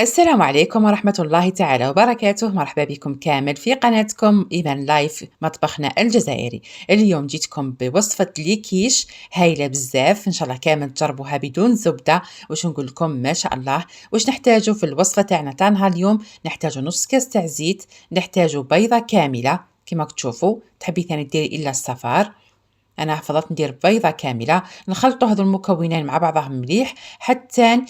السلام عليكم ورحمة الله تعالى وبركاته. مرحبا بكم كامل في قناتكم إيمان لايف مطبخنا الجزائري. اليوم جيتكم بوصفة ليكيش هايلة بزاف، إن شاء الله كامل تجربوها بدون زبدة. واش نقول لكم ما شاء الله. واش نحتاجو في الوصفة تاعنا تاع نهار اليوم؟ نحتاجو نص كاس تاع زيت، نحتاجو بيضة كاملة كما تشوفوا، تحبي ثاني ديري إلا الصفار. انا فضلت ندير بيضه كامله. نخلطوا هذو المكونين مع بعضهم مليح حتى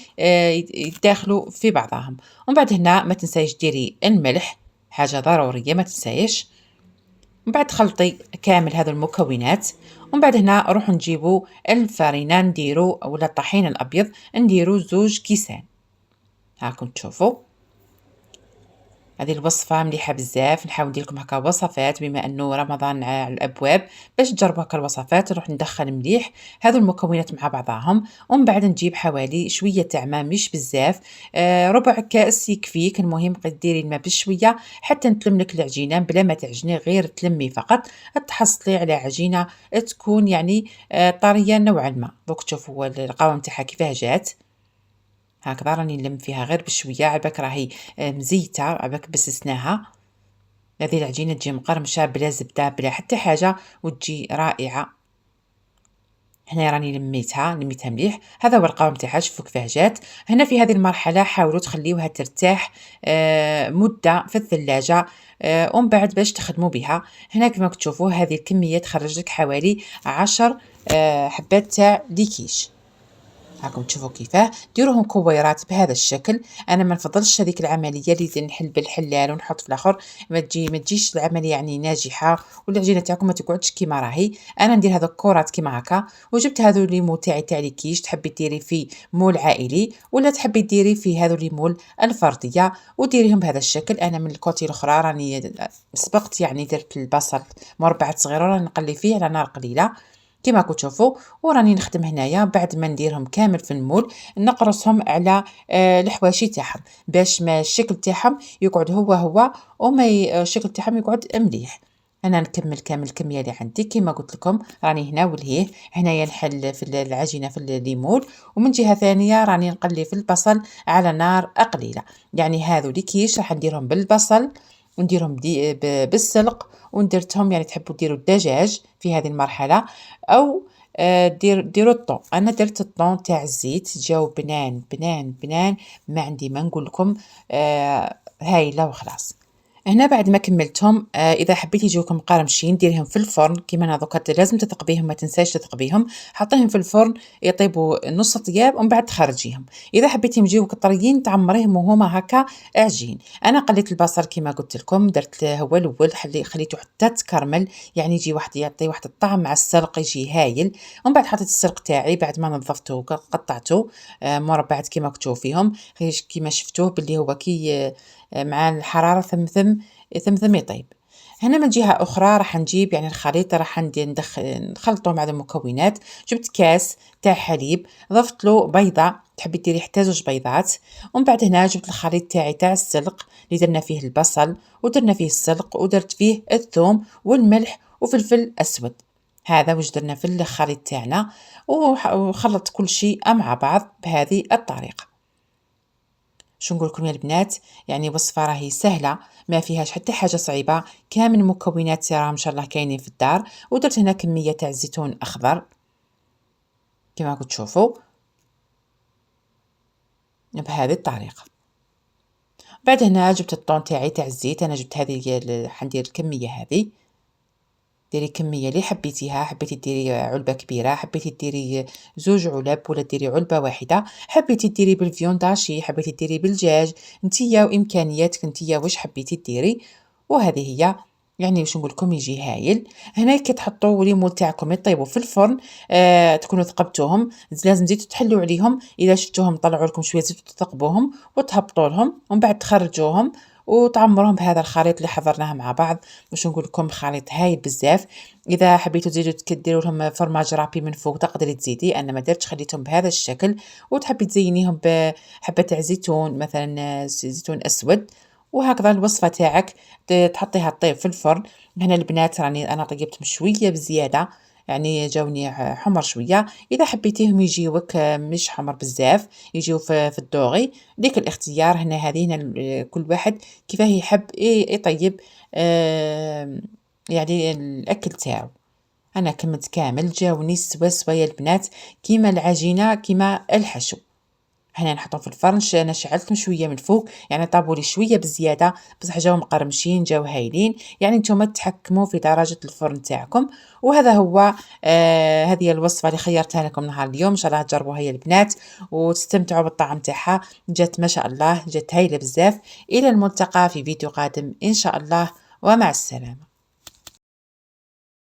يداخلوا في بعضهم. ومن بعد هنا ما تنسايش ديري الملح، حاجه ضروريه ما تنسايش. من بعد خلطي كامل هذو المكونات. ومن بعد هنا نروحوا نجيبوا الفرينه نديروا ولا الطحين الابيض نديروا 2 كيسان. هاكم تشوفوا هذه الوصفة مليحة بزاف. نحاول ندير لكم هكا وصفات بما انه رمضان على الابواب، باش تجربوا هكا الوصفات. نروح ندخل مليح هذو المكونات مع بعضهم، ومن بعد نجيب حوالي شوية تاع ماء مش بزاف، ربع كاس يكفيك. المهم ديري الماء بشوية حتى نتلملك العجينة بلا ما تعجني، غير تلمي فقط. تحصلي على عجينة تكون يعني طرية نوعا ما. دوك تشوفوا القوام تاعها كيفاه جات. هكذا راني نلم فيها غير بشويه، عباك راهي مزيته، عباك بسسناها. هذه العجينه تجي مقرمشه بلا زبده بلا حتى حاجه وتجي رائعه. هنا راني لميتها مليح. هذا هو القوام تاعها، شوفوا كيفاه جات. هنا في هذه المرحله حاولوا تخليوها ترتاح مده في الثلاجه، ومن بعد باش تخدموا بها. هنا كما تشوفوا هذه الكميه تخرج لك حوالي 10 حبات تاع ليكيش. هاكم تشوفوا كيفاه ديروهم كويرات بهذا الشكل. انا ما نفضلش هذيك العمليه اللي نحل بالحلال ونحط في الاخر، ما تجيش العمليه يعني ناجحه، والعجينه تاعكم ما تقعدش كيما راهي. انا ندير هذا كرات كيما هكا. وجبت هذو ليمو تاع ليكيش، تحبي ديري في مول عائلي ولا تحبي ديري في هذو ليمول الفرديه وديريهم بهذا الشكل. انا من الكوتي الاخرى راني سبقت يعني درت البصل مربعات صغيره راني نقلي فيه على نار قليله كما تشوفوا. وراني نخدم هنايا بعد ما نديرهم كامل في المول، نقرصهم على الحواشي تاعهم باش ما الشكل تاعهم يقعد هو وما الشكل تاعهم يقعد مليح. انا نكمل كامل الكميه اللي عندي كما قلت لكم. راني هنا ولهيه هنايا نحل في العجينه في الليمون، ومن جهه ثانيه راني نقلي في البصل على نار قليله. يعني هذو ليكيش راح نديرهم بالبصل ونديرهم بالسلق، وندرتهم يعني تحبوا ديروا الدجاج في هذه المرحله، او ديروا الطون. انا درت الطون تاع الزيت جاو بنان بنان بنان، ما عندي ما نقول لكم. هايله وخلاص. هنا بعد ما كملتهم، اذا حبيتي يجوكم قرمشين ديريهم في الفرن كيما هذوك، لازم تثقبيهم ما تنساش تثقبيهم. حطيهم في الفرن يطيبوا نص طياب ومن بعد تخرجيهم. اذا حبيتي يجيوك طريين تعمريهم وهما هكا عجين. انا قليت البصل كيما قلت لكم، درت هو الاول خليته حتى تكرمل، يعني يجي واحد يعطي واحد الطعم مع السلق يجي هايل. ومن بعد حطيت السلق تاعي بعد ما نظفته قطعته مربعات كيما تشوفيهم، كيما شفتوه باللي هو كي مع الحرارة ثم يطيب. هنا من جهة أخرى راح نجيب يعني الخليط، راح نخلطه مع المكونات. جبت كاس تاع حليب، ضفت له بيضة، تحبي ديري حتى 2 بيضات. ومن بعد هنا جبت الخليط تاعي تاع السلق اللي درنا فيه البصل ودرنا فيه السلق ودرت فيه الثوم والملح وفلفل أسود. هذا واش درنا في الخليط تاعنا، وخلطت كل شيء مع بعض بهذه الطريقة. شو نقول لكم يا البنات، يعني وصفة راهي سهلة ما فيهاش حتى حاجة صعيبة. كامل المكونات راهم ان شاء الله كاينين في الدار. ودرت هنا كمية تاع الزيتون اخضر كما تشوفوا بهذه الطريقة. بعد هنا جبت الطون تاعي تاع الزيت، انا جبت هذه حندير الكمية هذه. ديري كمية اللي حبيتيها، حبيتي ديري علبة كبيرة، حبيتي ديري 2 علب ولا ديري علبة واحدة، حبيتي ديري بالفيونداشي، حبيتي ديري بالدجاج، نتيا وامكانياتك نتيا واش حبيتي ديري. وهذه هي يعني واش نقول لكم يجي هايل. هنا كي تحطوا ليمون تاعكم يطيبوا في الفرن، تكونوا ثقبتوهم، لازم زيتوا تحلوا عليهم. اذا شفتوهم طلعوا لكم شويه زيت تثقبوهم وتهبطوا لهم، ومن بعد تخرجوهم وتعمروهم بهذا الخليط اللي حضرناه مع بعض. باش نقول لكم خليط هايل بزاف. اذا حبيتوا تزيدوا ديروا لهم فرماج رابي من فوق تقدري تزيدي، انا ما درتش خليتهم بهذا الشكل. وتحبي تزينيهم بحبه تاع زيتون مثلا زيتون اسود. وهكذا الوصفه تاعك تحطيها طيب في الفرن. هنا البنات راني انا طيبتهم شويه بزياده، يعني جاوني حمر شوية. إذا حبيتيهم يجيوك مش حمر بزاف، يجيو في الدوغي، ليك الاختيار هنا. هذه هنا كل واحد كيفاه يحب يطيب يعني الأكل تاعو. أنا كملت كامل جاوني سوا سوا يا البنات، كيما العجينة كيما الحشو. هنا نحطهم في الفرن، أنا شعلتهم شوية من الفوق، يعني طابوا لي شوية بزيادة، بصح جاو مقرمشين، جاو هايلين. يعني نتوما تحكموا في درجة الفرن تاعكم. وهذا هو هذه الوصفة اللي خيرتها لكم نهار اليوم، إن شاء الله تجربوها يا البنات وتستمتعوا بالطعم تاعها. جات ما شاء الله، جات هايلة بزاف. إلى الملتقى في فيديو قادم إن شاء الله، ومع السلامة.